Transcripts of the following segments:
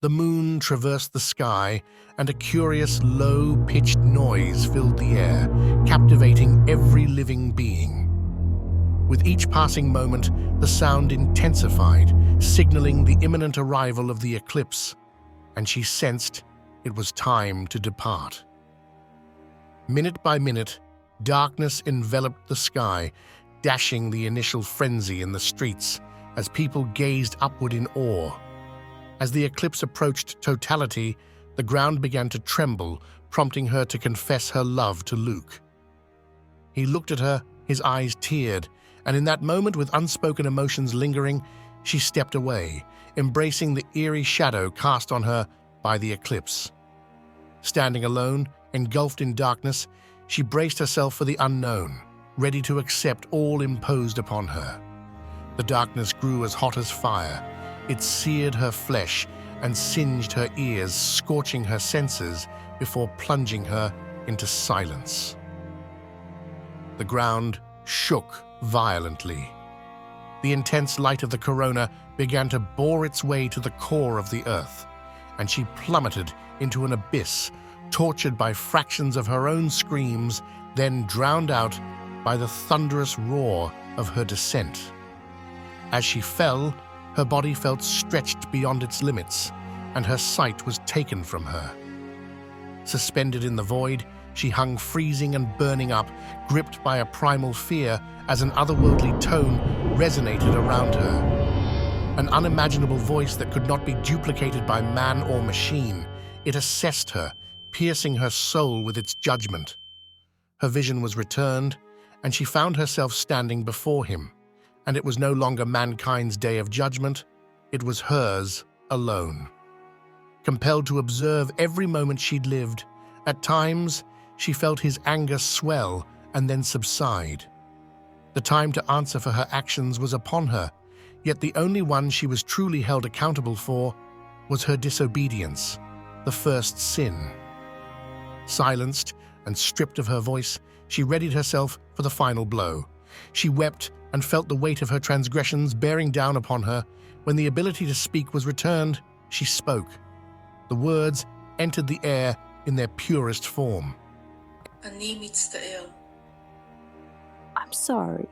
The moon traversed the sky, and a curious, low-pitched noise filled the air, captivating every living being. With each passing moment, the sound intensified, signaling the imminent arrival of the eclipse, and she sensed it was time to depart. Minute by minute, darkness enveloped the sky, dashing the initial frenzy in the streets as people gazed upward in awe. As the eclipse approached totality, the ground began to tremble, prompting her to confess her love to Luke. He looked at her, his eyes teared, and in that moment, with unspoken emotions lingering, she stepped away, embracing the eerie shadow cast on her by the eclipse. Standing alone, engulfed in darkness, she braced herself for the unknown, ready to accept all imposed upon her. The darkness grew as hot as fire. It seared her flesh and singed her ears, scorching her senses before plunging her into silence. The ground shook violently. The intense light of the corona began to bore its way to the core of the earth, and she plummeted into an abyss, tortured by fractions of her own screams, then drowned out by the thunderous roar of her descent. As she fell, her body felt stretched beyond its limits, and her sight was taken from her. Suspended in the void, she hung freezing and burning up, gripped by a primal fear as an otherworldly tone resonated around her. An unimaginable voice that could not be duplicated by man or machine. It assessed her, piercing her soul with its judgment. Her vision was returned, and she found herself standing before him. And it was no longer mankind's day of judgment, it was hers alone. Compelled to observe every moment she'd lived, at times she felt his anger swell and then subside. The time to answer for her actions was upon her, yet the only one she was truly held accountable for was her disobedience, the first sin. Silenced and stripped of her voice, she readied herself for the final blow. She wept and felt the weight of her transgressions bearing down upon her. When the ability to speak was returned, she spoke. The words entered the air in their purest form. I'm sorry,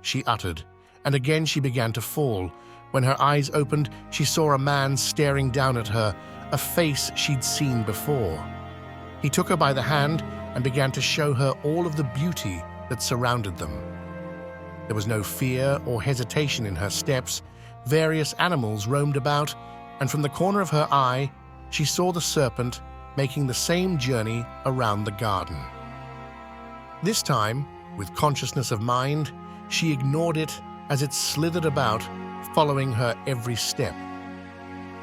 she uttered, and again she began to fall. When her eyes opened, she saw a man staring down at her, a face she'd seen before. He took her by the hand and began to show her all of the beauty that surrounded them. There was no fear or hesitation in her steps. Various animals roamed about, and from the corner of her eye, she saw the serpent making the same journey around the garden. This time, with consciousness of mind, she ignored it as it slithered about, following her every step.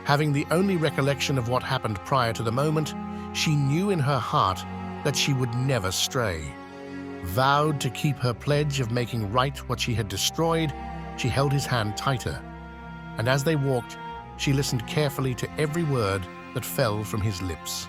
Having the only recollection of what happened prior to the moment, she knew in her heart that she would never stray. Vowed to keep her pledge of making right what she had destroyed, she held his hand tighter. And as they walked, she listened carefully to every word that fell from his lips.